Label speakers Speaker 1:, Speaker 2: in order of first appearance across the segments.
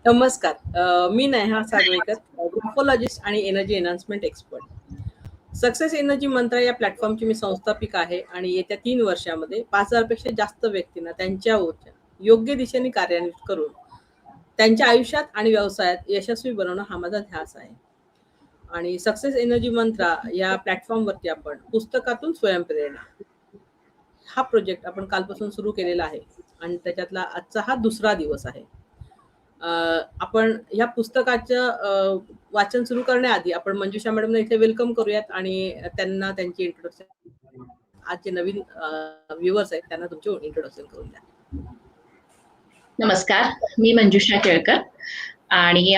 Speaker 1: नमस्कार. मी नेहा सागवेकर, ग्राफोलॉजिस्ट आणि energy enhancement expert. Success energy मंत्र या प्लॅटफॉर्मची मी संस्थापिका आहे आणि येत्या 3 वर्षामध्ये 5,000 पेक्षा जास्त व्यक्तींना त्यांच्या ऊर्जा योग्य दिशेने कार्यान्वित करून त्यांच्या आयुष्यात आणि व्यवसायात यशस्वी बनवणं हा माझा ध्यास आहे. आणि सक्सेस एनर्जी मंत्रा या प्लॅटफॉर्मवरती आपण पुस्तकातून स्वयंप्रेरणा हा प्रोजेक्ट आपण कालपासून सुरू केलेला आहे आणि त्याच्यातला आजचा हा दुसरा दिवस आहे. आपण ह्या पुस्तकाचं वाचन सुरू करण्याआधी आपण मंजुषा मॅडमना इथे वेलकम करूयात आणि त्यांना त्यांची इंट्रोडक्शन, आज जे नवीन व्ह्युअर्स आहेत त्यांना तुमचे इंट्रोडक्शन करून द्या.
Speaker 2: नमस्कार, मी मंजुषा केळकर आणि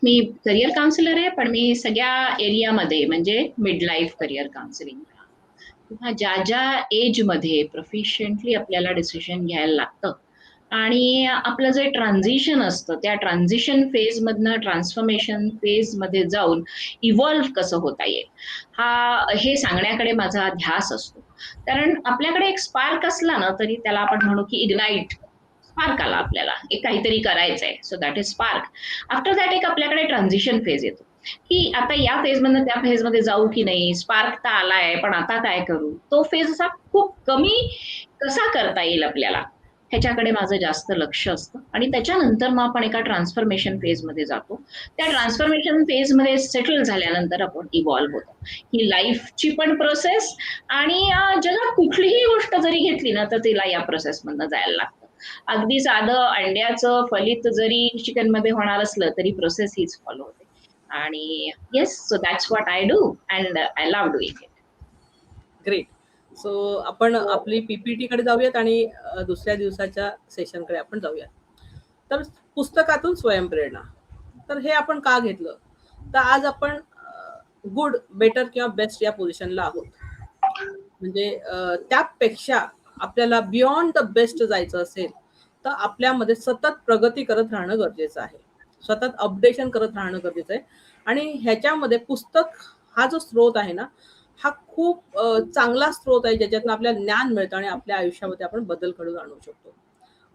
Speaker 2: मी करिअर काउन्सिलर आहे, पण मी सगळ्या एरियामध्ये म्हणजे मिड लाईफ करिअर काउन्सिलिंग किंवा ज्या ज्या एजमध्ये प्रोफिशियंटली आपल्याला डिसिजन घ्यायला लागतं आणि आपलं जे ट्रान्झिशन असतं त्या ट्रान्झिशन फेजमधनं ट्रान्सफॉर्मेशन फेजमध्ये जाऊन इव्हॉल्व्ह कसं होता येईल हे सांगण्याकडे माझा ध्यास असतो. कारण आपल्याकडे एक स्पार्क असला ना तरी त्याला आपण म्हणू की इग्नाइट स्पार्क आला, आपल्याला एक काहीतरी करायचंय, so that is spark. After that एक आपल्याकडे ट्रान्झिशन फेज येतो की आता या फेजमधनं त्या फेजमध्ये जाऊ की नाही, स्पार्क तर आलाय पण आता काय करू. तो फेज असा खूप कमी कसा करता येईल आपल्याला ह्याच्याकडे माझं जास्त लक्ष असतं आणि त्याच्यानंतर मग आपण एका ट्रान्सफॉर्मेशन फेजमध्ये जातो. त्या ट्रान्सफॉर्मेशन फेजमध्ये सेटल झाल्यानंतर आपण इव्हॉल्व्ह होतो. ही लाईफची पण प्रोसेस आणि जगात कुठलीही गोष्ट जरी घेतली ना तर तिला या प्रोसेसमधनं जायला लागतं. अगदी साधं अंड्याचं फलित जरी चिकन मध्ये होणार असलं तरी प्रोसेस हीच फॉलो होते. आणि yes, so that's what I do and I love doing it.
Speaker 1: Great. So आपण आपली पीपीटी कडे जाऊयात आणि दुसऱ्या दिवसाच्या सेशनकडे आपण जाऊयात. तर पुस्तकातून स्वयंप्रेरणा, तर हे आपण का घेतलं, तर आज आपण गुड, बेटर किंवा बेस्ट या पोझिशनला आहोत. म्हणजे त्यापेक्षा आपल्याला बियॉन्ड द बेस्ट जायचं असेल तर आपल्यामध्ये सतत प्रगती करत राहणं गरजेचं आहे, सतत अपडेशन करत राहणं गरजेचं आहे. आणि ह्याच्यामध्ये पुस्तक हा जो स्रोत आहे ना, हा खूप चांगला स्रोत आहे, ज्याच्यातून आपल्याला ज्ञान मिळतं आणि आपल्या आयुष्यामध्ये आपण बदल घडवून आणू शकतो.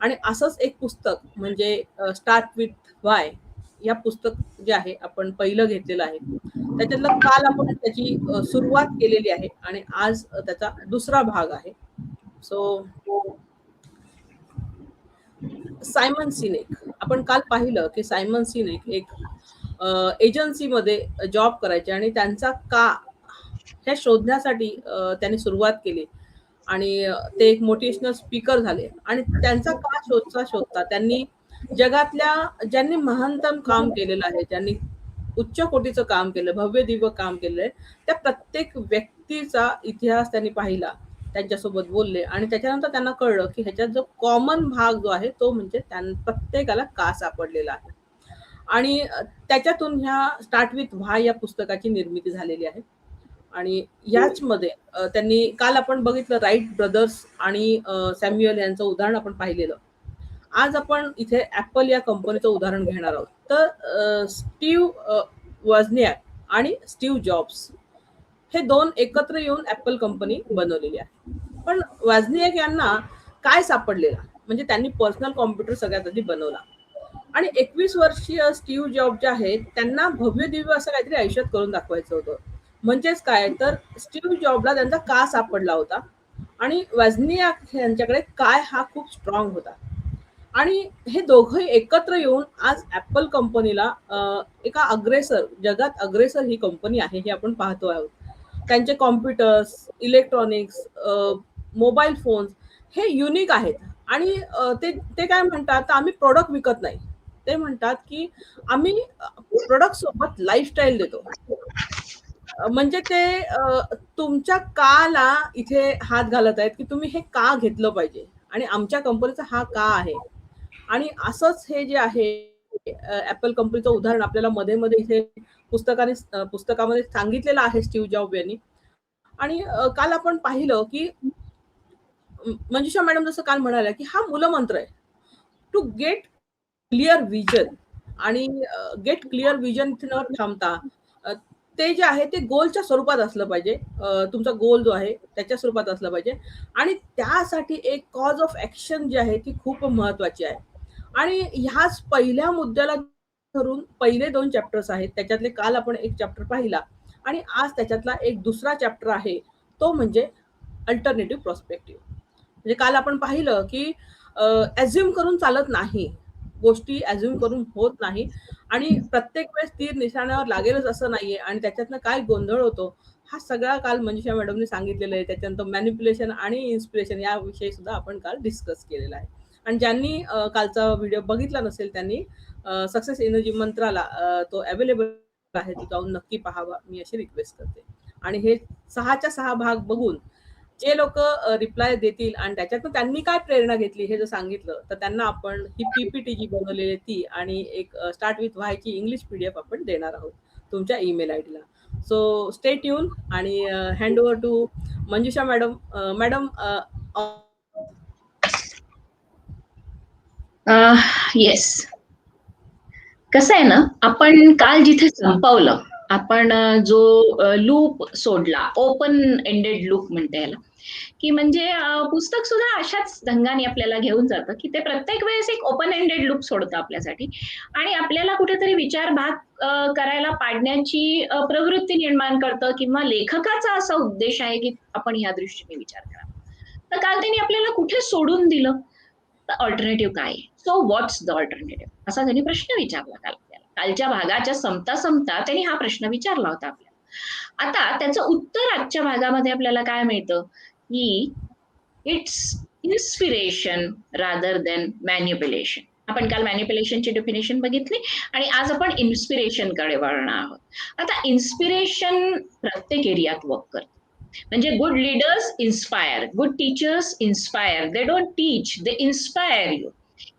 Speaker 1: आणि असंच एक पुस्तक म्हणजे स्टार्ट विथ वाय या पुस्तक जे आहे आपण पहिलं घेतलेलं आहे. त्याच्यातलं काल आपण त्याची सुरुवात केलेली आहे आणि आज त्याचा दुसरा भाग आहे. सो सायमन सिनेक, आपण काल पाहिलं की सायमन सिनेक एक एजन्सीमध्ये जॉब करायचे आणि त्यांचा का हे शोधण्यासाठी त्यांनी सुरुवात केली आणि ते एक मोटिवेशनल स्पीकर झाले. आणि त्यांचा का शोधता त्यांनी जगातल्या ज्यांनी महानतम काम केलेलं आहे, ज्यांनी उच्च कोटीचं काम केलं, भव्य दिव्य काम केलंय, त्या प्रत्येक व्यक्तीचा इतिहास त्यांनी पाहिला, त्यांच्यासोबत बोलले आणि त्याच्यानंतर त्यांना कळलं की ह्याच्यात जो कॉमन भाग जो आहे तो म्हणजे प्रत्येकाला का सापडलेला आहे. आणि त्याच्यातून ह्या स्टार्ट विथ व्हाय या पुस्तकाची निर्मिती झालेली आहे. आणि याच मध्ये त्यांनी काल आपण बघितलं राईट ब्रदर्स आणि सॅम्युअल यांचं उदाहरण आपण पाहिलेलं. आज आपण इथे ऍपल या कंपनीचं उदाहरण घेणार आहोत. तर स्टीव्ह वॉझनियाक आणि स्टीव्ह जॉब्स हे दोन एकत्र येऊन ऍपल कंपनी बनवलेली आहे. पण वॉझनियाक यांना काय सापडलेला, म्हणजे त्यांनी पर्सनल कॉम्प्युटर सगळ्यात आधी बनवला आणि 21 वर्षीय स्टीव्ह जॉब जे आहेत त्यांना भव्य दिव्य असं काहीतरी आयुष्यात करून दाखवायचं होतं. म्हणजेच काय, तर स्टीव्ह जॉबला त्यांचा का सापडला होता आणि वॉझनियाक यांच्याकडे काय हा खूप स्ट्रॉंग होता. आणि हे दोघंही एकत्र येऊन आज ऍपल कंपनीला एका अग्रेसर, जगात अग्रेसर ही कंपनी आहे हे आपण पाहतो आहोत. त्यांचे कॉम्प्युटर्स, इलेक्ट्रॉनिक्स, मोबाईल फोन्स हे युनिक आहेत. आणि ते काय म्हणतात, तर आम्ही प्रोडक्ट विकत नाही, ते म्हणतात की आम्ही प्रोडक्ट सोबत लाईफस्टाईल देतो. म्हणजे ते तुमच्या काला इथे हात घालत आहेत की तुम्ही हे का घेतलं पाहिजे आणि आमच्या कंपनीचा हा का आहे. आणि असंच हे जे आहे ऍपल कंपनीचं उदाहरण आपल्याला मध्ये मध्ये इथे पुस्तकामध्ये सांगितलेलं आहे स्टीव्ह जॉब यांनी. आणि काल आपण पाहिलं की मंजुषा मॅडम जसं काल म्हणाल्या की हा मूलमंत्र आहे, टू गेट क्लिअर विजन. आणि गेट क्लिअर विजन न थांबता ते जे आहे ते गोलच्या स्वरूपात असलं पाहिजे. तुमचा गोल जो आहे त्याच्या स्वरूपात असलं पाहिजे आणि त्यासाठी एक कॉज ऑफ ऍक्शन जी आहे ती खूप महत्वाची आहे. आणि ह्याच पहिल्या मुद्द्याला धरून पहिले 2 चॅप्टर्स आहेत. त्याच्यातले काल आपण एक चॅप्टर पाहिला आणि आज त्याच्यातला एक दुसरा चॅप्टर आहे. तो म्हणजे अल्टरनेटिव्ह पर्स्पेक्टिव्ह. म्हणजे काल आपण पाहिलं, की अझ्युम करून चालत नाही. गोष्टी अझ्युम करून होत नाही आणि प्रत्येक वेळेस तीर निशाण्यावर लागेलच असं नाहीये आणि त्याच्यातनं काय गोंधळ होतो, हा सगळा काल मंजुषा मॅडमनी सांगितलेलं आहे. त्याच्यानंतर मॅनिप्युलेशन आणि इन्स्पिरेशन याविषयी सुद्धा आपण काल डिस्कस केलेला आहे. आणि ज्यांनी कालचा व्हिडिओ बघितला नसेल त्यांनी सक्सेस एनर्जी मंत्राला तो अवेलेबल आहे, तो जाऊन नक्की पाहावा, मी अशी रिक्वेस्ट करते. आणि हे 6च्या 6 भाग बघून जे लोकं रिप्लाय देतील आणि त्याच्यातनं त्यांनी काय प्रेरणा घेतली हे जर सांगितलं, तर त्यांना आपण ही पी-पी-टी जी बनवलेली आहे ती आणि एक स्टार्ट विथ व्हायची इंग्लिश पी-डी-एफ आपण देणार आहोत तुमच्या ईमेल आयडीला. सो स्टे ट्यून आणि hand over to Manjusha madam. Madam
Speaker 2: yes. कसं आहे ना, आपण काल जिथे संपवलं, आपण जो लूप सोडला, ओपन एंडेड लूप म्हणते याला, की म्हणजे पुस्तक सुद्धा अशाच ढंगाने आपल्याला घेऊन जातं, की ते प्रत्येक वेळेस एक ओपन एंडेड लूप सोडतं आपल्यासाठी आणि आपल्याला कुठेतरी विचार भाग करायला पाडण्याची प्रवृत्ती निर्माण करतं किंवा लेखकाचा असा उद्देश आहे, की आपण ह्या दृष्टीने विचार करावा. तर काल त्यांनी आपल्याला कुठे सोडून दिलं? तर अल्टरनेटिव्ह काय आहे? So what's the alternative? असा त्यांनी प्रश्न विचारला काल आपल्याला. कालच्या भागाच्या संपता त्यांनी हा प्रश्न विचारला होता आपल्याला. आता त्याचं उत्तर आजच्या भागामध्ये आपल्याला काय मिळतं, की it's inspiration rather than manipulation. आपण काल मॅनिप्युलेशनची डेफिनेशन बघितली आणि आज आपण इन्स्पिरेशन कडे वळणार आहोत. आता इन्स्पिरेशन प्रत्येक एरियात वर्क करतं. म्हणजे good leaders inspire, good teachers inspire, they don't teach, they inspire you.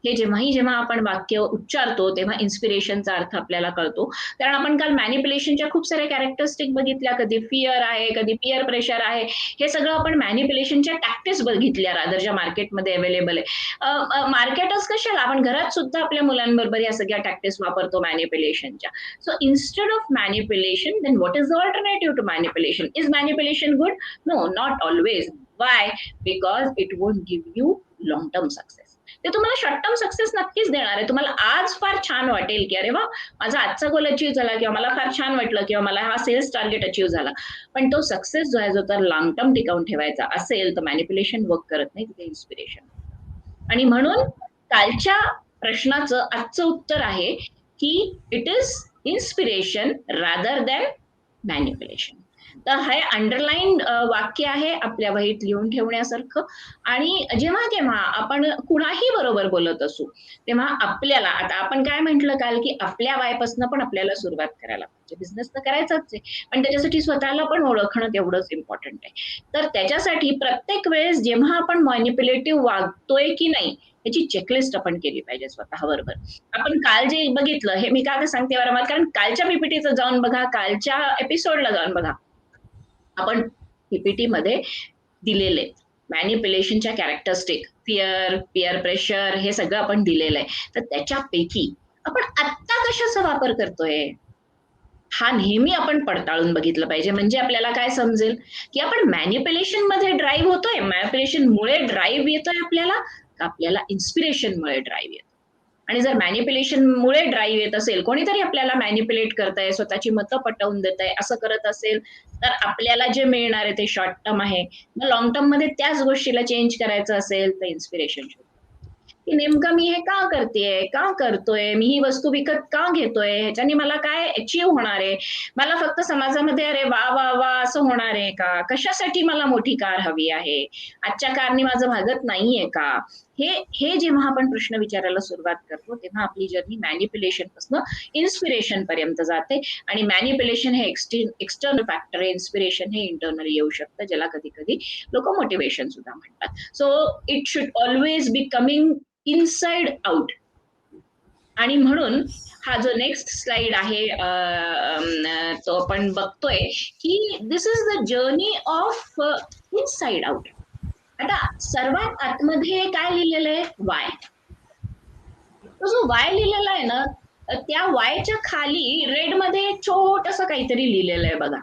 Speaker 2: हे जेव्हा आपण वाक्य उच्चारतो तेव्हा इन्स्पिरेशनचा अर्थ आपल्याला कळतो. कारण आपण काल मॅनिप्युलेशनच्या खूप साऱ्या कॅरेक्टरिस्टिक बघितल्या, कधी फिअर आहे, कधी पिअर प्रेशर आहे. हे सगळं आपण मॅनिप्युलेशनच्या टॅक्टिक्स बघितल्या रादर ज्या मार्केटमध्ये अवेलेबल आहे. मार्केटच कशाला, आपण घरात सुद्धा आपल्या मुलांबरोबर या सगळ्या टॅक्टिक्स वापरतो मॅनिप्युलेशनच्या. So instead of manipulation, then what is the alternative to manipulation? Is manipulation good? No, not always. Why? Because it won't give you long-term success. ते तुम्हाला शॉर्ट टर्म सक्सेस नक्कीच देणार आहे. तुम्हाला आज फार छान वाटेल, की अरे वा, माझा आजचा गोल अचीव्ह झाला किंवा मला फार छान वाटलं किंवा मला हा सेल्स टार्गेट अचीव्ह झाला. पण तो सक्सेस जो आहे जो तर लॉंग टर्म टिकवून ठेवायचा असेल तर मॅनिप्युलेशन वर्क करत नाही, तिथे इन्स्पिरेशन. आणि म्हणून कालच्या प्रश्नाचं आजचं उत्तर आहे, की it is inspiration rather than manipulation. तर हे अंडरलाईन वाक्य आहे आपल्या वहीत लिहून ठेवण्यासारखं. आणि जेव्हा केव्हा आपण कुणाही बरोबर बोलत असू तेव्हा आपल्याला, आता आपण काय म्हटलं काल, की आपल्या वयापासून पण आपल्याला सुरुवात करायला पाहिजे. बिझनेस तर करायचाच आहे, पण त्याच्यासाठी स्वतःला पण ओळखणं तेवढंच इम्पॉर्टंट आहे. तर त्याच्यासाठी प्रत्येक वेळेस जेव्हा आपण मॅनिप्युलेटिव्ह वागतोय की नाही याची चेकलिस्ट आपण केली पाहिजे स्वतःबरोबर. आपण काल जे बघितलं हे मी का सांगते वारंवार, कारण कालच्या पीपीटीचं जाऊन बघा, कालच्या एपिसोडला जाऊन बघा. आपण पीपीटी मध्ये दिलेले मॅनिप्युलेशनच्या कॅरेक्टरिस्टिक, फिअर, पिअर प्रेशर, हे सगळं आपण दिलेलं आहे. तर त्याच्यापैकी आपण आत्ता कशाचा वापर करतोय हा नेहमी आपण पडताळून बघितलं पाहिजे. म्हणजे आपल्याला काय समजेल, की आपण मॅनिप्युलेशन मध्ये ड्राईव्ह होतोय, मॅनिप्युलेशन मुळे ड्राईव्ह येतोय आपल्याला, का आपल्याला इन्स्पिरेशन मुळे ड्राईव्ह येतो. आणि जर मॅनिप्युलेशन मुळे ड्राईव्ह येत असेल, कोणीतरी आपल्याला मॅनिप्युलेट करतंय, स्वतःची मतं पटवून देतंय, असं करत असेल, तर आपल्याला जे मिळणार आहे ते शॉर्ट टर्म आहे. मग लॉंग टर्म मध्ये त्याच गोष्टीला चेंज करायचं असेल तर इन्स्पिरेशन शोध, की नेमकं मी हे का करतेय, का करतोय, मी ही वस्तू विकत का घेतोय, ह्याच्याने मला काय अचीव्ह होणार आहे, मला फक्त समाजामध्ये अरे वा वा वा असं होणार आहे का, कशासाठी मला मोठी कार हवी आहे, आजच्या कारने माझं भागत नाहीये का. हे हे जेव्हा आपण प्रश्न विचारायला सुरुवात करतो तेव्हा आपली जर्नी मॅनिप्युलेशन पासून इन्स्पिरेशन पर्यंत जाते. आणि मॅनिप्युलेशन हे एक्सटर्नल फॅक्टर आहे, इन्स्पिरेशन हे इंटरनली येऊ शकतं, ज्याला कधी कधी लोक मोटिवेशन सुद्धा म्हणतात. So it should always be coming inside out. आणि म्हणून हा जो नेक्स्ट स्लाइड आहे तो आपण बघतोय, की this is the journey of inside out. आता सर्वात आतमध्ये काय लिहिलेलं आहे, वाय. तो जो वाय लिहिलेला आहे ना, त्या वायच्या खाली रेड मध्ये छोटस काहीतरी लिहिलेलं आहे बघा.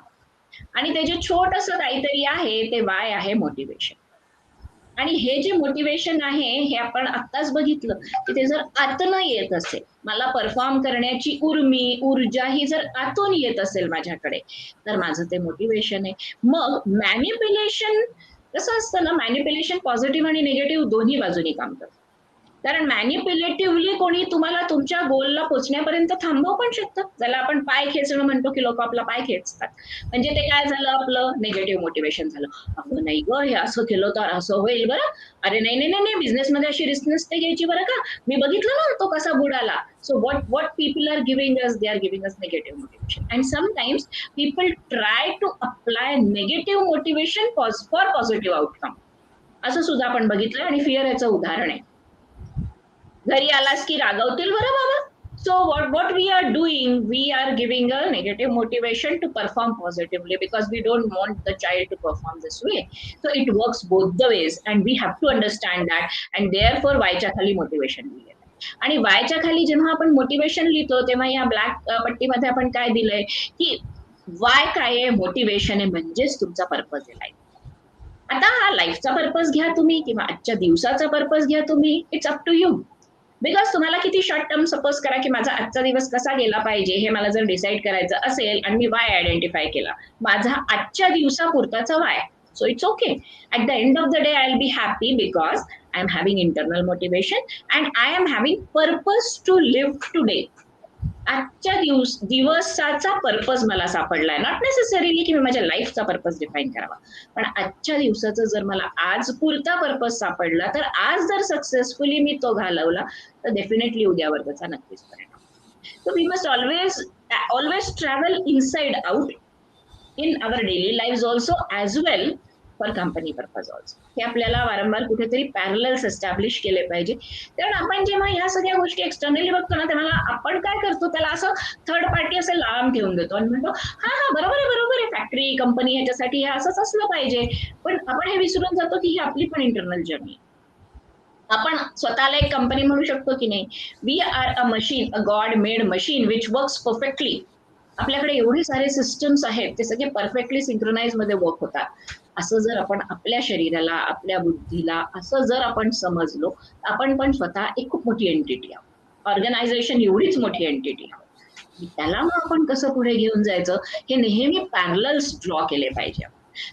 Speaker 2: आणि ते जे छोटस काहीतरी आहे ते वाय आहे मोटिवेशन. आणि हे जे मोटिवेशन आहे हे आपण आत्ताच बघितलं की ते जर आतनं येत असेल, मला परफॉर्म करण्याची ऊर्जा ही जर आतून येत असेल माझ्याकडे, तर माझं ते मोटिवेशन आहे. मग मॅनिप्युलेशन कसं असतं ना, मॅनिप्युलेशन पॉझिटिव्ह आणि निगेटिव्ह दोन्ही बाजूनी काम करतं. कारण मॅनिप्युलेटिव्हली कोणी तुम्हाला तुमच्या गोलला पोहोचण्यापर्यंत थांबवू पण शकतं. ज्याला आपण पाय खेचणं म्हणतो, की लोक आपला पाय खेचतात. म्हणजे ते काय झालं, आपलं निगेटिव्ह मोटिवेशन झालं. अगं नाही ग, हे असं केलं तर असं होईल बरं. अरे नाही नाही नाही नाही, बिझनेसमध्ये अशी रिस्क नसते घ्यायची बरं का. मी बघितलं ना तो कसा बुडाला. So what people are giving us, they are giving us negative motivation. And sometimes people try to apply negative motivation for positive outcome. असं सुद्धा आपण बघितलं आणि फिअर याचं उदाहरण आहे. घरी आलास की रागवतील बरं बाबा. So what we are doing, we are giving a negative motivation to perform positively because we don't want the child to perform this way. So it works both the ways and we have to understand that, and therefore वायच्या खाली motivation लिहिलेलं आहे. आणि वायच्या खाली जेव्हा आपण motivation लिहितो तेव्हा या ब्लॅक पट्टीमध्ये आपण काय दिलंय की वाय काय आहे, मोटिवेशन आहे म्हणजेच तुमचा पर्पज आहे लाईफ. आता हा लाईफचा पर्पज घ्या तुम्ही किंवा आजच्या दिवसाचा पर्पज घ्या तुम्ही, it's up to you. Because तुम्हाला किती शॉर्ट टर्म सपोज करा की माझा आजचा दिवस कसा गेला पाहिजे हे मला जर डिसाईड करायचं असेल आणि मी वाय आयडेंटिफाय केला, माझा आजच्या दिवसापुरताचा why, so it's okay. At the end of the day I will be happy because I am having internal motivation and I am having purpose to live today. आजच्या दिवसाचा purpose मला सापडलाय, not necessarily की मी माझ्या लाईफचा purpose define करावा, पण आजच्या दिवसाचा जर मला आज पुरता पर्पज सापडला, तर आज जर सक्सेसफुली मी तो घालवला तर डेफिनेटली उद्यावर त्याचा नक्कीच परिणाम. So we must always travel inside out in our daily life also as well for company purpose also. हे आपल्याला वारंवार कुठेतरी पॅरलल्स एस्टॅब्लिश केले पाहिजे. कारण आपण जेव्हा ह्या सगळ्या गोष्टी एक्सटर्नली बघतो ना, तेव्हा आपण काय करतो, त्याला असं थर्ड पार्टी असं लांब ठेवून देतो आणि म्हणतो हा हा बरोबर आहे, फॅक्टरी कंपनी ह्याच्यासाठी हे असंच असलं पाहिजे. पण आपण हे विसरून जातो की ही आपली पण इंटरनल जर्नी. आपण स्वतःला एक कंपनी म्हणू शकतो की नाही, we are a machine, a God made machine which works perfectly. आपल्याकडे एवढे सारे सिस्टम्स आहेत, ते सगळे परफेक्टली सिंक्रोनाइज मध्ये वर्क होतात. असं जर आपण आपल्या शरीराला, आपल्या बुद्धीला असं जर आपण समजलो, आपण पण स्वतः एक खूप मोठी एंटिटी आहोत. ऑर्गनायझेशन एवढीच मोठी एंटिटी आहोत. त्याला मग आपण कसं पुढे घेऊन जायचं, हे नेहमी पॅरलल्स ड्रॉ केले पाहिजे.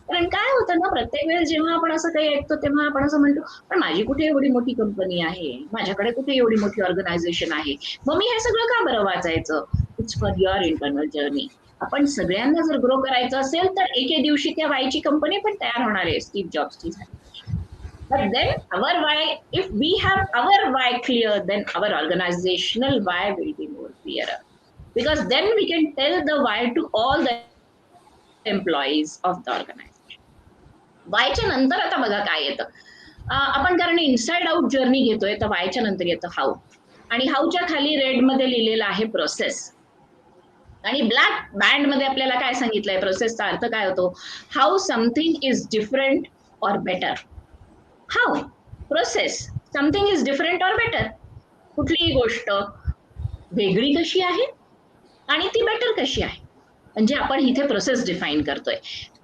Speaker 2: कारण काय होतं ना, प्रत्येक वेळेस जेव्हा आपण असं काही ऐकतो तेव्हा आपण असं म्हणतो, पण माझी कुठे एवढी मोठी कंपनी आहे, माझ्याकडे कुठे एवढी मोठी ऑर्गनायझेशन आहे, मग मी हे सगळं का बरं वाचायचं. It's for your internal journey. आपण सगळ्यांना जर ग्रो करायचं असेल तर एके दिवशी त्या वायची कंपनी पण तयार होणार आहे, स्टीव्ह जॉब्सची झाली. But then our why, if we have our why clear, then our organizational why will be more clearer. Because then we can tell the why to all the employees of the organization. वायच्या नंतर आता बघा काय येतं. आपण कारण inside out journey घेतोय, तर वायच्या नंतर येतं हाऊ. आणि हाऊच्या खाली रेड मध्ये लिहिलेलं आहे प्रोसेस. आणि ब्लॅक बँड मध्ये आपल्याला काय सांगितलंय, प्रोसेसचा अर्थ काय होतो, how something is different or better. How process something is different or better. कुठलीही गोष्ट वेगळी कशी आहे आणि ती बेटर कशी आहे, म्हणजे आपण इथे प्रोसेस डिफाईन करतोय.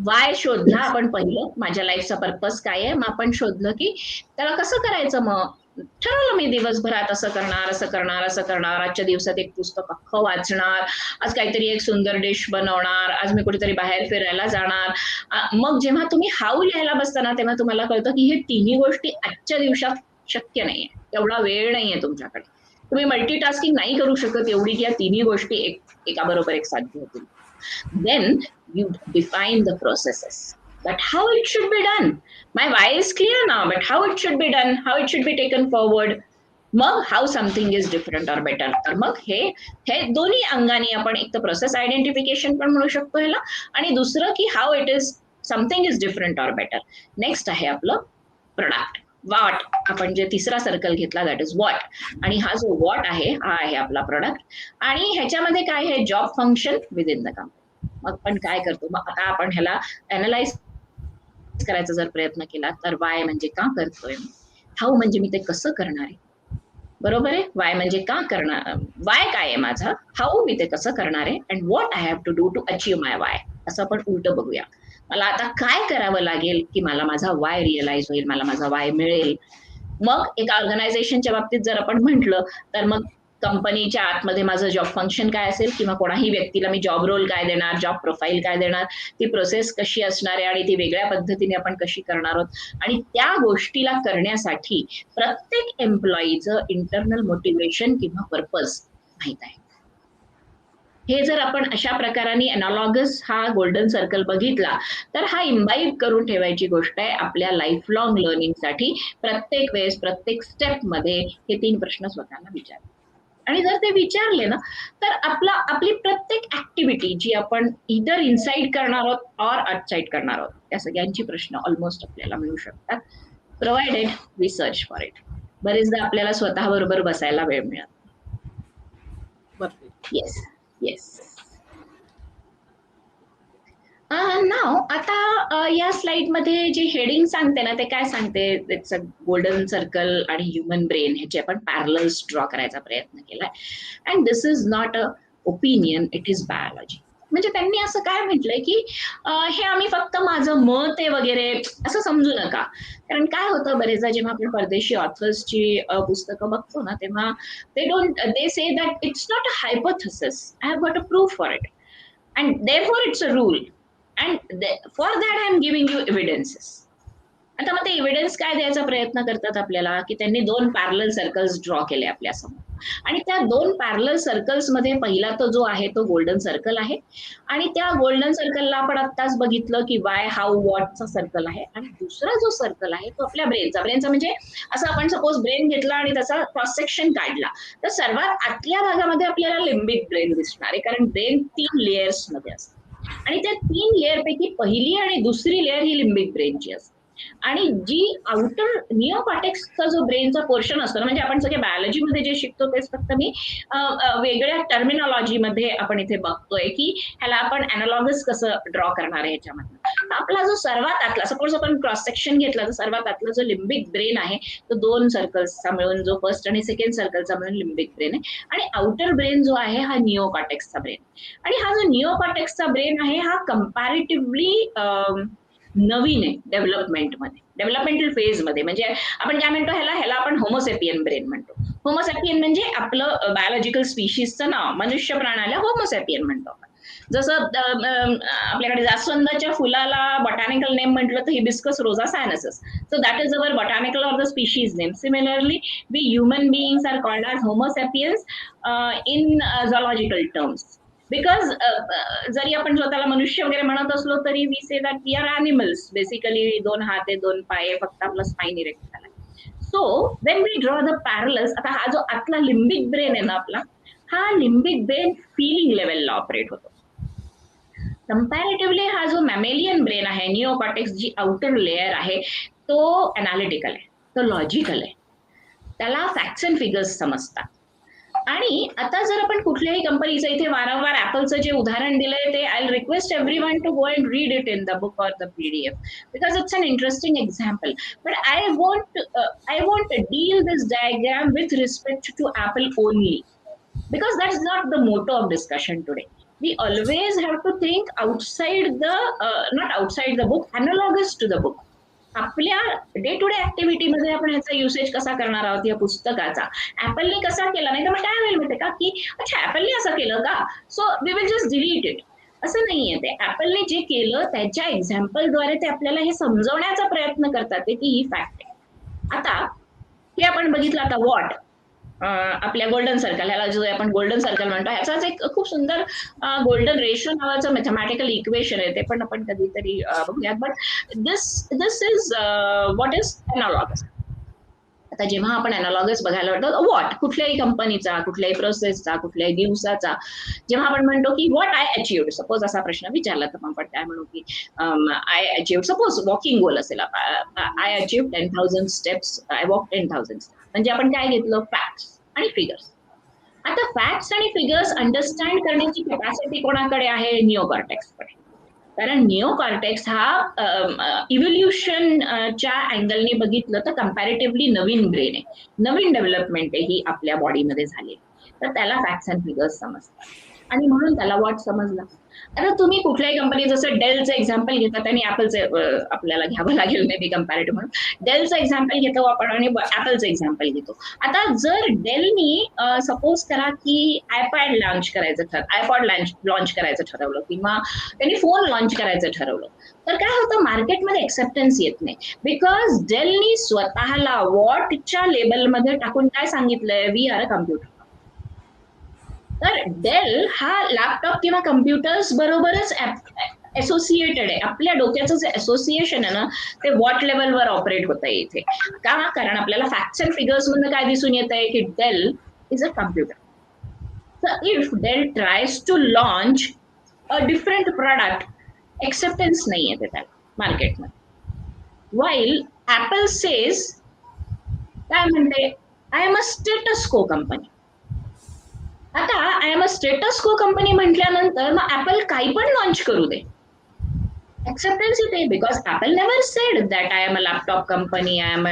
Speaker 2: वाय शोधला आपण पहिलं, माझ्या लाईफचा पर्पज काय आहे, मग आपण शोधलं की त्याला कसं करायचं. मग ठरवलं मी दिवसभरात असं करणार, असं करणार, असं करणार, आजच्या दिवसात एक पुस्तक अख्खं वाचणार, आज काहीतरी एक सुंदर डिश बनवणार, आज मी कुठेतरी बाहेर फिरायला जाणार. मग जेव्हा तुम्ही हाऊ लिहायला बसताना तेव्हा तुम्हाला कळतं की हे तिन्ही गोष्टी आजच्या दिवसात शक्य नाहीये, एवढा वेळ नाहीये तुमच्याकडे, तुम्ही मल्टीटास्किंग नाही करू शकत एवढी की या तिन्ही गोष्टी एकाबरोबर एक साध्य होतील. Then you define the processes, but how it should be done. My why is clear now, but how it should be done, how it should be taken forward. मग how something is different or better. तर मग हे दोन्ही अंगाने आपण एक तर process identification पण म्हणू शकतो ह्याला, आणि दुसरं की how it is something is different or better. Next आहे आपलं प्रोडक्ट, वॉट. आपण जे तिसरा सर्कल घेतला दॅट इज वॉट, आणि हा जो वॉट आहे हा आहे आपला प्रोडक्ट. आणि ह्याच्यामध्ये काय आहे, job function with in the company. मग आपण काय करतो, मग आता आपण ह्याला अनालाइज करायचा जर प्रयत्न केला तर वाय म्हणजे का करतोय, हाऊ म्हणजे मी ते कसं करणार आहे, बरोबर आहे. वाय म्हणजे का करणार, वाय काय आहे माझा, हाऊ मी ते कसं करणार आहे, and what I have to do to achieve my why. असं आपण उलट बघूया. मला आता काय करावं लागेल की मला माझा वाय रिअलाइज होईल, मला माझा वाय मिळेल. मग एका ऑर्गनायझेशनच्या बाबतीत जर आपण म्हटलं, तर मग कंपनीच्या आतमध्ये माझं जॉब फंक्शन काय असेल, किंवा कोणाही व्यक्तीला मी जॉब रोल काय देणार, जॉब प्रोफाईल काय देणार, ती प्रोसेस कशी असणार आहे आणि ती वेगळ्या पद्धतीने आपण कशी करणार आहोत. आणि त्या गोष्टीला करण्यासाठी प्रत्येक एम्प्लॉईचं इंटरनल मोटिवेशन किंवा पर्पज माहित आहे. हे जर आपण अशा प्रकाराने अनालॉगस हा गोल्डन सर्कल बघितला, तर हा इम्बाईब करून ठेवायची गोष्ट आहे आपल्या लाईफ लॉंग लर्निंगसाठी. प्रत्येक वेळेस, प्रत्येक स्टेपमध्ये हे 3 प्रश्न स्वतःला विचार. आणि जर ते विचारले ना, तर आपली प्रत्येक ऍक्टिव्हिटी जी आपण इधर इनसाइड करणार आहोत ऑर आउटसाइड करणार आहोत, त्या सगळ्यांची प्रश्न ऑलमोस्ट आपल्याला मिळू शकतात, provided we search for it. बरेचदा आपल्याला स्वतःबरोबर बसायला वेळ मिळत.
Speaker 1: बरोबर.
Speaker 2: Yes, yes. नाव आता या स्लाइड मध्ये जे हेडिंग सांगते ना, ते काय सांगते, इट्स अ गोल्डन सर्कल आणि ह्युमन ब्रेन ह्याचे आपण पॅरलल्स ड्रॉ करायचा प्रयत्न केलाय. And this is not a opinion, it is biology. म्हणजे त्यांनी असं काय म्हटलंय की हे आम्ही फक्त माझं मत आहे वगैरे असं समजू नका. कारण काय होतं, बरेचदा जेव्हा आपण परदेशी ऑथर्सची पुस्तकं बघतो ना, तेव्हा they say that it's not a hypothesis, I have got a proof for it, and therefore it's a rule, and for that I am giving you evidences. आता मग ते एव्हिडन्स काय द्यायचा प्रयत्न करतात आपल्याला, की त्यांनी 2 पॅरलल सर्कल्स ड्रॉ केले आपल्या समोर, आणि त्या 2 पॅरलल सर्कल्स मध्ये पहिला तो जो आहे तो गोल्डन सर्कल आहे. आणि त्या गोल्डन सर्कलला आपण आत्ताच बघितलं की वाय हाऊ व्हॉटचा सर्कल आहे. आणि दुसरा जो सर्कल आहे तो आपल्या ब्रेनचा म्हणजे असं आपण सपोज ब्रेन घेतला आणि त्याचा क्रॉस सेक्शन काढला, तर सर्वात आतल्या भागामध्ये आपल्याला लिंबिक ब्रेन दिसणार आहे, कारण ब्रेन 3 लेयर्स मध्ये असते. आणि त्या 3 लेअर पैकी पहिली आणि दुसरी लेअर ही लिंबिक ब्रेनची असते. आणि जी आउटर निओकॉर्टेक्सचा जो ब्रेनचा पोर्शन असतो ना, म्हणजे आपण सगळे बायोलॉजीमध्ये जे शिकतो तेच फक्त मी वेगळ्या टर्मिनॉलॉजीमध्ये आपण इथे बघतोय की ह्याला आपण अॅनालॉगस कसं ड्रॉ करणार आहे ह्याच्यामध्ये. आपला जो सर्वात आतला, सपोज आपण क्रॉस सेक्शन घेतला, तर सर्वात आतला जो लिंबिक ब्रेन आहे तो 2 सर्कल्सचा मिळून, जो फर्स्ट आणि सेकंड सर्कलचा मिळून लिंबिक ब्रेन आहे. आणि आउटर ब्रेन जो आहे हा निओकॉर्टेक्सचा ब्रेन. आणि हा जो निओकॉर्टेक्सचा ब्रेन आहे हा कंपॅरेटिव्हली नवीन आहे डेव्हलपमेंटल फेज मध्ये. म्हणजे आपण काय म्हणतो, ह्याला आपण होमोसेपियन ब्रेन म्हणतो. होमोसेपियन म्हणजे आपलं बायोलॉजिकल स्पीशीजचं नाव, मनुष्य प्राण्याला होमोसेपियन म्हणतो आपण. जसं आपल्याकडे जास्वंदाच्या फुलाला बॉटॅनिकल नेम म्हटलं तर hibiscus rosa sinensis, so that is our botanical or the species name. Similarly we human beings are called as homo sapiens in zoological terms. Because जरी आपण स्वतःला मनुष्य वगैरे म्हणत असलो तरी we say that we are animals basically. 2 हात आहे, 2 पाय, फक्त आपला स्पाइन इरेक्ट झाला. So when we draw the parallels, आता हा जो आतला लिंबिक ब्रेन आहे ना आपला, हा लिंबिक ब्रेन फीलिंग लेवलला ऑपरेट होतो. कंपॅरेटिव्हली हा जो मॅमेलियन ब्रेन आहे, निओकॉर्टेक्स जी आउटर लेअर आहे, तो अनालिटिकल आहे, तो लॉजिकल आहे, त्याला फॅक्ट्स अँड फिगर्स समजतात. आणि आता जर आपण कुठल्याही कंपनीचं, इथे वारंवार ऍपलचं जे उदाहरण दिलंय ते I request everyone to go and read it in the book or the PDF, because it's an interesting example. But I won't deal this diagram with respect to Apple only, because that's not the motto of discussion today. We always have to think outside the not outside the book, analogous to the book. आपल्या day to day ऍक्टिव्हिटीमध्ये आपण ह्याचा usage कसा करणार आहोत या पुस्तकाचा. ऍपलने कसा केला, नाही तर मग काय होईल माहिती का, की अच्छा ऍपलने असं केलं का, so we will just delete it. असं नाहीये. ते ऍपलने जे केलं त्याच्या एक्झाम्पलद्वारे ते आपल्याला हे समजवण्याचा प्रयत्न करतात की ही फॅक्ट आहे. आता हे आपण बघितलं. आता वॉट आपल्या गोल्डन सर्कल, ह्याला जो आपण गोल्डन सर्कल म्हणतो, ह्याचाच एक खूप सुंदर गोल्डन रेशो नावाचं मॅथमॅटिकल इक्वेशन आहे, ते पण आपण कधीतरी बघूयात. But this is what is अॅनालॉगस. आता जेव्हा आपण अॅनालॉगस बघायला वाटतो, व्हॉट कुठल्याही कंपनीचा, कुठल्याही प्रोसेसचा, कुठल्याही दिवसाचा, जेव्हा आपण म्हणतो की व्हॉट आय अचिव्ड, सपोज असा प्रश्न विचारला तर आपण काय म्हणू की आय अचिव्ड, सपोज वॉकिंग गोल असेल, I अचिव्ड 10,000 steps, I walk 10,000 steps. म्हणजे आपण काय घेतलं, फॅक्ट्स आणि फिगर्स. आता फॅक्ट्स आणि फिगर्स अंडरस्टँड करण्याची कॅपॅसिटी कोणाकडे आहे, निओकॉर्टेक्सकडे. कारण निओकॉर्टेक्स हा इव्होल्युशनच्या अँगलने बघितलं तर कंपॅरेटिव्हली नवीन ब्रेन आहे, नवीन डेव्हलपमेंट आहे ही आपल्या बॉडीमध्ये झाली, तर त्याला फॅक्ट्स अँड फिगर्स समजतात. आणि म्हणून त्याला वॉट समजला. आता तुम्ही कुठल्याही कंपनी, जसं डेलचं एक्झाम्पल घेतात आणि ऍपलचं आपल्याला घ्यावं लागेल मे बी कम्पॅरेटिव्ह म्हणून. डेलचं एक्झाम्पल घेतो आपण आणि ऍपलचं एक्झाम्पल घेतो. आता जर डेलनी सपोज करा की आयपॅड लॉन्च करायचं आयपॉड लॉन्च करायचं ठरवलं किंवा त्यांनी फोन लॉन्च करायचं ठरवलं, तर काय होतं, मार्केटमध्ये एक्सेप्टन्स येत नाही. बिकॉज डेलनी स्वतःला वॉटच्या लेबलमध्ये टाकून काय सांगितलंय, वी आर अ कम्प्युटर. तर डेल हा लॅपटॉप किंवा कम्प्युटर्स बरोबरच असोसिएटेड आहे. आपल्या डोक्याचं जे असोसिएशन आहे ना, ते वॉट लेवलवर ऑपरेट होत आहे इथे. का? कारण आपल्याला फॅक्ट्स अँड फिगर्स मधून काय दिसून येत आहे की डेल इज अ कम्प्युटर. तर if Dell tries to launch a different product, acceptance नाही येते त्याला मार्केटमध्ये. वाईल ऍपल सेज, काय म्हणते, I am a status quo company. आता I am a status quo company म्हटल्यानंतर मग ऍपल काही पण लॉन्च करू दे, acceptance येते. because Apple never said that I am a laptop company, I am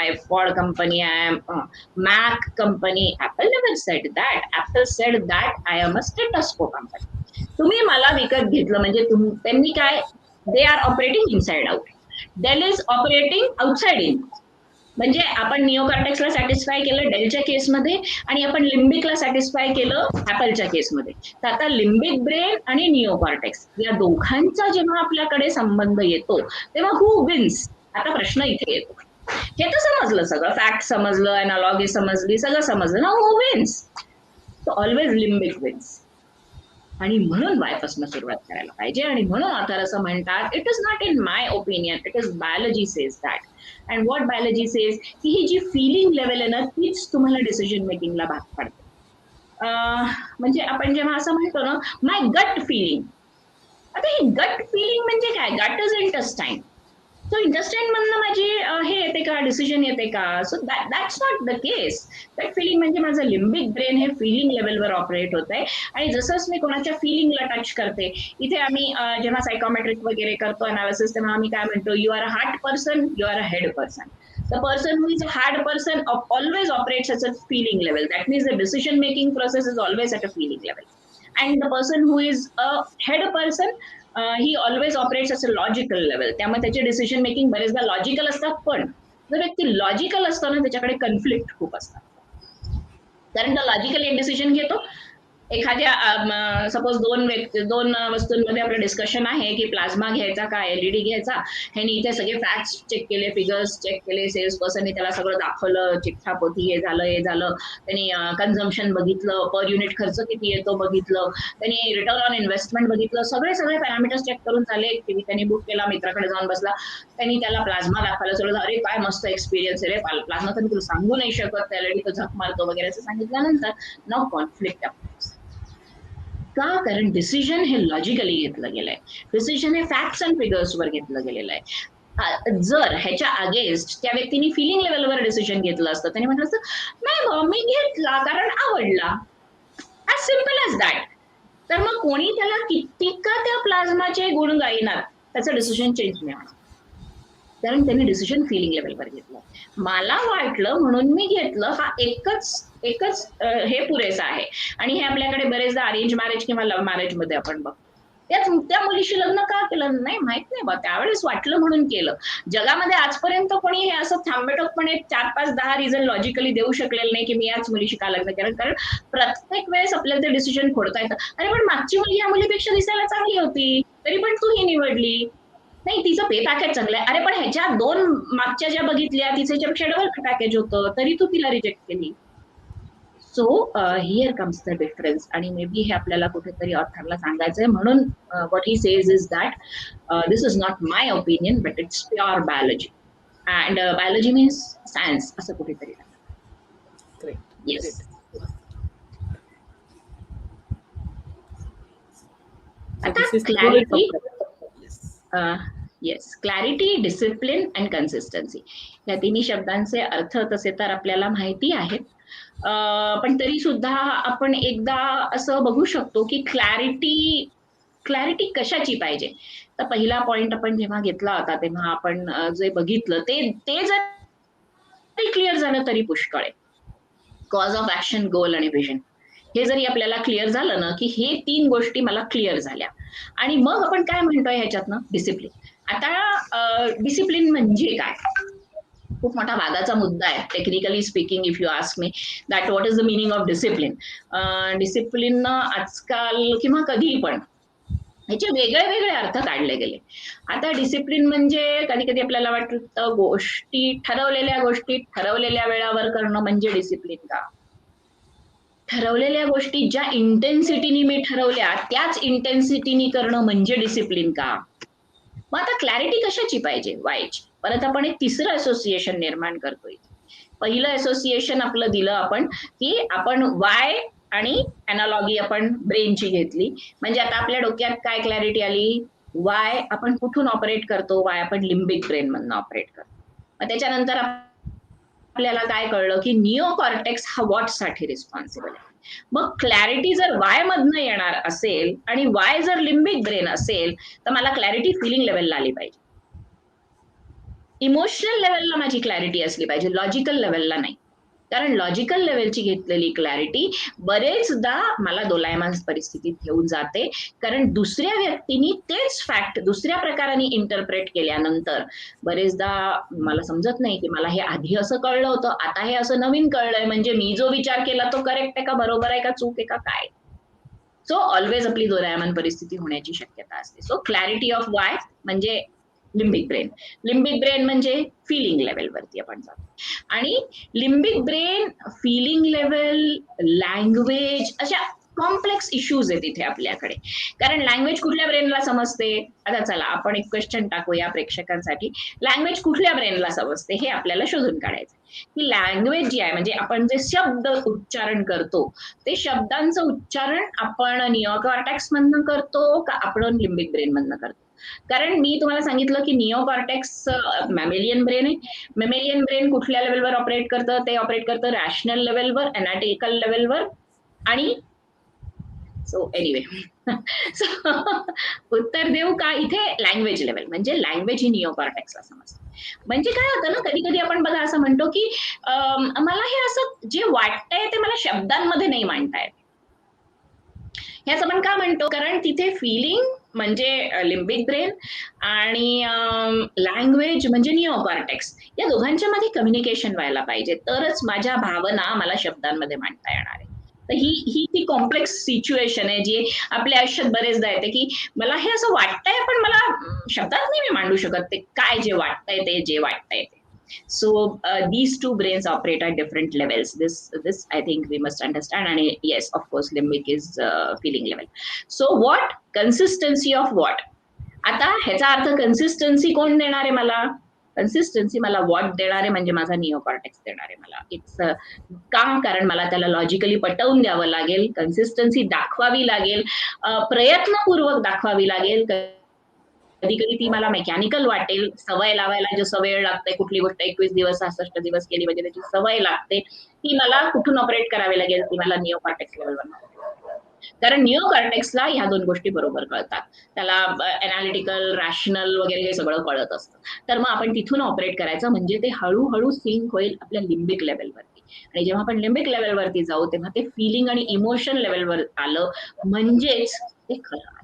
Speaker 2: iPod company, I am a Mac company. Apple never said that. Apple said that I am a status quo company. तुम्ही मला विकत घेतलं म्हणजे त्यांनी काय, they are operating inside out. Dell is operating outside in. म्हणजे आपण निओकॉर्टेक्सला satisfy केलं डेलच्या केसमध्ये आणि आपण लिम्बिकला सॅटिस्फाय केलं ऍपलच्या केसमध्ये. तर आता लिम्बिक ब्रेन आणि निओकॉर्टेक्स या दोघांचा जेव्हा आपल्याकडे संबंध येतो तेव्हा हू विन्स. आता प्रश्न इथे येतो. हे तर समजलं, सगळं फॅक्ट समजलं, अनालॉगी समजली, सगळं समजलं ना, हू विन्स. Always limbic wins. आणि म्हणून वायपासून सुरुवात करायला पाहिजे. आणि म्हणून ऑथर असं म्हणतात, it is not in my opinion, it is biology says that. And what biology says की ही जी फिलिंग लेवल आहे ना, तीच तुम्हाला डिसिजन मेकिंगला भाग पाडते. म्हणजे आपण जेव्हा असं म्हणतो ना, माय गट फिलिंग. आता ही गट फिलिंग म्हणजे काय, गट इज इंटेस्टाईन. सो इंटेस्टाईन मधनं माझी हे येते का, डिसिजन येते का? So that's not the case. Gut feeling म्हणजे माझं लिम्बिक ब्रेन हे फिलिंग लेवलवर ऑपरेट होत आहे. आणि जसंच मी कोणाच्या फिलिंगला टच करते, इथे आम्ही जेव्हा सायकोमेट्रिक वगैरे करतो अनालिसिस, तेव्हा आम्ही काय म्हणतो, you are a heart person, you are a head person. The person who is a hard person always operates at a feeling level. That means the decision making process is always at a feeling level. And the person who is a head person, he always operates us logical level. त्यामुळे त्याचे decision making बरेचदा logical असतात. पण जर व्यक्ती logical असतो ना, त्याच्याकडे कन्फ्लिक्ट खूप असतात. कारण तो लॉजिकल एक डिसिजन घेतो. एखाद्या सपोज दोन वस्तूंमध्ये आपलं डिस्कशन आहे की प्लाझ्मा घ्यायचा का एलईडी घ्यायचा. ह्यांनी इथे सगळे फॅक्ट्स चेक केले, फिगर्स चेक केले, सेल्स पर्सननी त्याला सगळं दाखवलं, चिठ्ठा पोथी, हे झालं. त्यांनी कन्झम्पशन बघितलं, पर युनिट खर्च किती येतो बघितलं, त्यांनी रिटर्न ऑन इन्व्हेस्टमेंट बघितलं, सगळे पॅरामीटर्स चेक करून झाले. टीव्ही त्यांनी बुक केला, मित्राकडे जाऊन बसला, त्यांनी त्याला प्लाझ्मा दाखवायला सगळं, अरे काय मस्त एक्सपिरियन्स आहे रे, प्लाझ्मा तर मी तुला सांगू नाही शकत, त्या एलईडी तो झक मारतो वगैरे असं सांगितल्यानंतर नाव कॉन्फ्लिक्ट का? कारण डिसिजन हे लॉजिकली घेतलं गेलंय. डिसिजन हे फॅक्ट्स अँड फिगर्सवर घेतलं गेलेलं आहे. जर ह्याच्या अगेन्स्ट त्या व्यक्तीने फिलिंग लेवलवर डिसिजन घेतलं असतं, त्याने म्हटलं असतं, नाही मी घेतला कारण आवडला, ऍज सिम्पल ॲज दॅट. तर मग कोणी त्याला किती का त्या प्लाझ्माचे गुण गाईनात, त्याचं डिसिजन चेंज नाही होणार. कारण त्यांनी डिसिजन फिलिंग लेवलवर घेतलं. मला वाटलं म्हणून मी घेतलं, हा एकच हे पुरेसा आहे. आणि हे आपल्याकडे बरेचदा अरेंज मॅरेज किंवा लव्ह मॅरेज मध्ये आपण बघतो. त्या मुलीशी लग्न का केलं नाही माहित नाही बा, त्यावेळेस वाटलं म्हणून केलं. जगामध्ये आजपर्यंत कोणी हे असं थांबेटोकपणे 4, 5, 10 रिझन लॉजिकली देऊ शकलेलं नाही की मी याच मुलीशी का लग्न केलं. कारण प्रत्येक वेळेस आपल्याला ते डिसिजन फोडता येतं. अरे पण मागची मुलगी ह्या मुलीपेक्षा दिसायला चांगली होती, तरी पण तू ही निवडली. नाही, तिचं पे पॅकेज चांगलं आहे. अरे पण ह्याच्या 2 मागच्या ज्या बघितल्या तिच्यापेक्षा डबल पे पॅकेज होतं, तरी तू तिला रिजेक्ट केली. So here comes the difference. आणि मे बी हे आपल्याला कुठेतरी ऑथरला सांगायचंय. म्हणून what he says is that this is not my opinion, but it's pure biology. And biology means science, असं कुठेतरी. येस. आता clarity, yes, clarity, discipline and consistency या तिन्ही शब्दांचे अर्थ तसे तर आपल्याला माहिती आहेत. पण तरी सुद्धा आपण एकदा असं बघू शकतो की क्लॅरिटी कशाची पाहिजे. तर पहिला पॉइंट आपण जेव्हा घेतला होता तेव्हा आपण जे बघितलं ते जर क्लिअर झालं तरी पुष्कळ आहे. कॉज ऑफ ऍक्शन, गोल आणि विजन हे जरी आपल्याला क्लिअर झालं ना, की हे 3 गोष्टी मला क्लिअर झाल्या आणि मग आपण काय म्हणतोय ह्याच्यातनं डिसिप्लिन. आता डिसिप्लिन म्हणजे काय? खूप मोठा वादाचा मुद्दा आहे. Technically speaking if you ask me that what is the meaning of discipline. Discipline आजकाल किंवा कधीही पण ह्याचे वेगळे वेगळे अर्थ काढले गेले. आता डिसिप्लिन म्हणजे कधी कधी आपल्याला वाटतं ठरवलेल्या गोष्टी ठरवलेल्या वेळावर करणं म्हणजे डिसिप्लिन का? ठरवलेल्या गोष्टी ज्या इंटेन्सिटीनी मी ठरवल्या त्याच इंटेन्सिटीनी करणं म्हणजे डिसिप्लिन का? मग आता क्लॅरिटी कशाची पाहिजे? वायची. परत आपण एक तिसरं असोसिएशन निर्माण करतोय. पहिलं असोसिएशन आपलं दिलं आपण की आपण वाय आणि अनालॉगी आपण ब्रेनची घेतली. म्हणजे आता आपल्या डोक्यात काय क्लॅरिटी आली? वाय आपण कुठून ऑपरेट करतो? वाय आपण लिम्बिक ब्रेन मधनं ऑपरेट करतो. मग त्याच्यानंतर आपल्याला काय कळलं की निओ कॉर्टेक्स हा वॉट साठी रिस्पॉन्सिबल आहे. मग क्लॅरिटी जर वाय मधनं येणार असेल आणि वाय जर लिम्बिक ब्रेन असेल तर मला क्लॅरिटी फिलिंग लेवलला आली पाहिजे. इमोशनल लेवलला माझी क्लॅरिटी असली पाहिजे, लॉजिकल लेवलला नाही. कारण लॉजिकल लेवलची घेतलेली क्लॅरिटी बरेचदा मला दोलायमान परिस्थितीत घेऊन जाते. कारण दुसऱ्या व्यक्तीने तेच फॅक्ट दुसऱ्या प्रकाराने इंटरप्रेट केल्यानंतर बरेचदा मला समजत नाही की मला हे आधी असं कळलं होतं, आता हे असं नवीन कळलंय, म्हणजे मी जो विचार केला तो करेक्ट आहे का, बरोबर आहे का, चूक आहे का, काय. सो ऑलवेज आपली दोलायमान परिस्थिती होण्याची शक्यता असते. सो क्लॅरिटी ऑफ वाय म्हणजे लिम्बिक ब्रेन. लिम्बिक ब्रेन म्हणजे फिलिंग लेवलवरती आपण जातो. आणि limbic brain, feeling level, language अशा कॉम्प्लेक्स इश्यूज आहेत इथे आपल्याकडे. कारण लँग्वेज कुठल्या ब्रेनला समजते? आता चला आपण एक क्वेश्चन टाकूया प्रेक्षकांसाठी. लँग्वेज कुठल्या ब्रेनला समजते हे आपल्याला शोधून काढायचं. की लँग्वेज जी आहे म्हणजे आपण जे शब्द उच्चारण करतो ते शब्दांचं उच्चारण आपण निओकॉर्टेक्स मधनं करतो का आपण लिम्बिक ब्रेन मधनं करतो? कारण मी तुम्हाला सांगितलं की निओकॉर्टेक्स मॅमेलियन ब्रेन आहे. मॅमेलियन ब्रेन कुठल्या लेवलवर ऑपरेट करतं? ते ऑपरेट करतं रॅशनल लेवलवर, अनालिटिकल लेवलवर आणि सो एनिवे उत्तर देऊ का? इथे लँग्वेज लेवल म्हणजे लँग्वेज ही निओकॉर्टेक्सला समजते. म्हणजे काय होतं ना, कधी कधी आपण बघा असं म्हणतो की मला हे असं जे वाटतंय ते मला शब्दांमध्ये नाही मांडता येत. हे असं आपण का म्हणतो? कारण तिथे फिलिंग म्हणजे लिम्बिक ब्रेन आणि लँग्वेज म्हणजे निओकॉर्टेक्स या दोघांच्या मध्ये कम्युनिकेशन व्हायला पाहिजे, तरच माझ्या भावना मला शब्दांमध्ये मांडता येणार आहे. तर ही ही ती कॉम्प्लेक्स सिच्युएशन आहे जी आपल्या आयुष्यात बरेचदा येते की मला हे असं वाटतंय पण मला शब्दात नाही मी मांडू शकत ते काय जे वाटतंय ते जे वाटतंय ते. So these two brains operate at different levels. This I think we must understand. And yes, of course, limbic is feeling level. So what consistency of what? आता ह्याचा अर्थ कन्सिस्टन्सी कोण देणार आहे मला? कन्सिस्टन्सी मला व्हॉट देणार आहे म्हणजे माझा निओकॉर्टेक्स देणार आहे मला. इट्स का? कारण मला त्याला लॉजिकली पटवून द्यावं लागेल, कन्सिस्टन्सी दाखवावी लागेल, प्रयत्नपूर्वक दाखवावी लागेल. कधी कधी ती मला मेकॅनिकल वाटेल, सवय लावायला जसं वेळ लागते, कुठली गोष्ट 21 दिवस 66 दिवस केली म्हणजे त्याची सवय लागते, ती मला कुठून ऑपरेट करावी लागेल, ती मला निओकॉर्टेक्स लेवलवर. कारण निओकॉर्टेक्सला ह्या दोन गोष्टी बरोबर कळतात, त्याला अनालिटिकल रॅशनल वगैरे हे सगळं कळत असतं. तर मग आपण तिथून ऑपरेट करायचं म्हणजे ते हळूहळू सिंक होईल आपल्या लिम्बिक लेवलवरती. आणि जेव्हा आपण लिम्बिक लेवलवरती जाऊ तेव्हा ते फिलिंग आणि इमोशन लेवलवर आलं म्हणजेच ते खरं,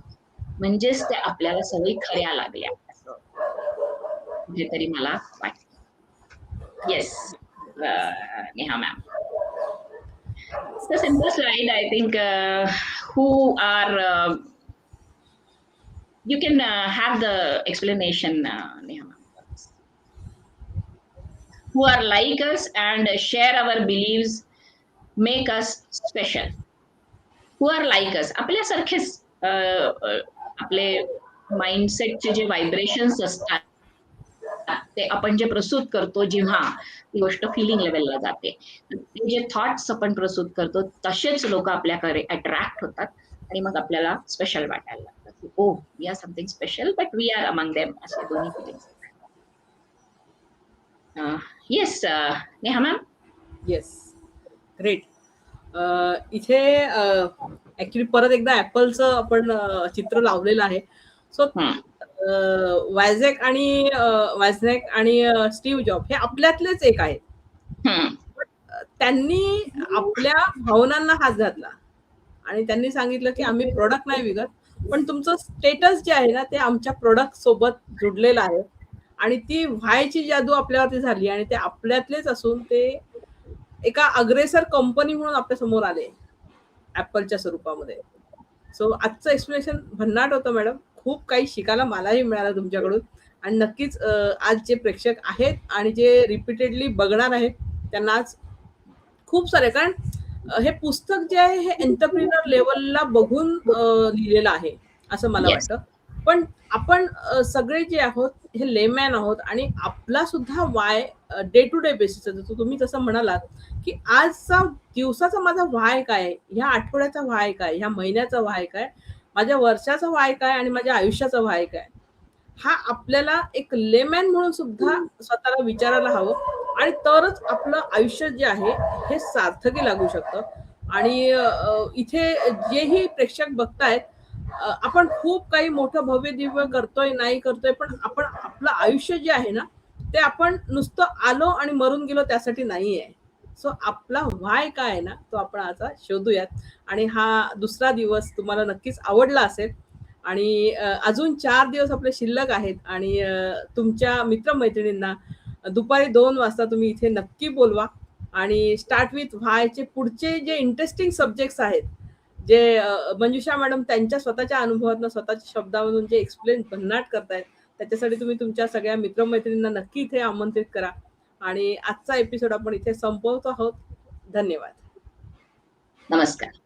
Speaker 2: म्हणजेच ते आपल्याला सवयी खऱ्या लागल्या असं कुठेतरी मला वाटतं. Yes Neha ma'am. The simple slide, I think, who are, you can have the explanation, Neha ma'am. Who are like us and share our beliefs, make us special. Who are like us, आपल्यासारखेच आपले माइंडसेटचे जे vibrations असतात ते आपण जे प्रस्तुत करतो जेव्हा ती गोष्ट फिलिंग लेवलला जाते, ते जे थॉट्स आपण प्रस्तुत करतो तसेच लोक आपल्याकडे अट्रॅक्ट होतात आणि मग आपल्याला स्पेशल वाटायला लागतं की oh we are something special but we are among them, असे दोन्ही feelings. Yes Neha ma'am.
Speaker 1: Yes, great. इथे ऍक्च्युली परत एकदा ऍपलचं आपण चित्र लावलेलं आहे. सो वायझॅक आणि स्टीव्ह जॉब हे आपल्यातलेच एक आहेत. त्यांनी आपल्या भावनांना हात घातला. आणि त्यांनी सांगितलं की आम्ही प्रोडक्ट नाही विकत, पण तुमचं स्टेटस जे आहे ना ते आमच्या प्रोडक्ट सोबत जुडलेलं आहे आणि ती व्हायची जादू आपल्यावरती झाली आणि ते आपल्यातलेच असून ते एका अग्रेसर कंपनी म्हणून आपल्या समोर आले ऍपलच्या स्वरूपामध्ये. सो आजचं एक्सप्लेनेशन भन्नाट होतं मॅडम. खूप काही शिकायला मलाही मिळालं तुमच्याकडून आणि नक्कीच आज जे प्रेक्षक आहेत आणि जे रिपीटेडली बघणार आहेत त्यांना आज खूप सारे, कारण हे पुस्तक जे आहे हे एंटरप्रिनर लेवलला बघून लिहिलेलं आहे असं मला
Speaker 2: येस.
Speaker 1: वाटतं. पण आपण सगळे जे आहोत हे लेमॅन आहोत आणि आपला सुद्धा why day to day basis, तुम्ही जसं म्हणालात की आजचा दिवसाचा माझा व्हाय काय, ह्या आठवड्याचा व्हाय काय, ह्या महिन्याचा व्हाय काय, माझ्या वर्षाचा व्हाय काय आणि माझ्या आयुष्याचा व्हाय काय, हा आपल्याला एक लेमॅन म्हणून सुद्धा स्वतःला विचारायला हवं आणि तरच आपलं आयुष्य जे आहे हे सार्थकी लागू शकतं. आणि इथे जेही प्रेक्षक बघतायत, आपण खूप काही मोठं भव्य दिव्य करतोय नाही करतोय, पण आपण आपलं आयुष्य जे आहे ना ते आपण नुसतं आलो आणि मरून गेलो त्यासाठी नाहीये. सो आपला व्हाय काय आहे ना तो आपण आता शोधूयात. आणि हा दुसरा दिवस तुम्हाला नक्कीच आवडला असेल आणि अजून 4 दिवस आपले शिल्लक आहेत आणि तुमच्या मित्रमैत्रिणींना दुपारी 2 वाजता तुम्ही इथे नक्की बोलवा आणि स्टार्ट विथ व्हायचे पुढचे जे इंटरेस्टिंग सब्जेक्ट्स आहेत, जे मंजुषा मॅडम त्यांच्या स्वतःच्या अनुभवातून स्वतःच्या शब्दामधून जे एक्सप्लेन भन्नाट करतायत, त्याच्यासाठी तुम्ही तुमच्या सगळ्या मित्रमैत्रिणींना नक्की इथे आमंत्रित करा. आणि आजचा एपिसोड आपण इथे संपवतो आहोत. धन्यवाद.
Speaker 2: नमस्कार.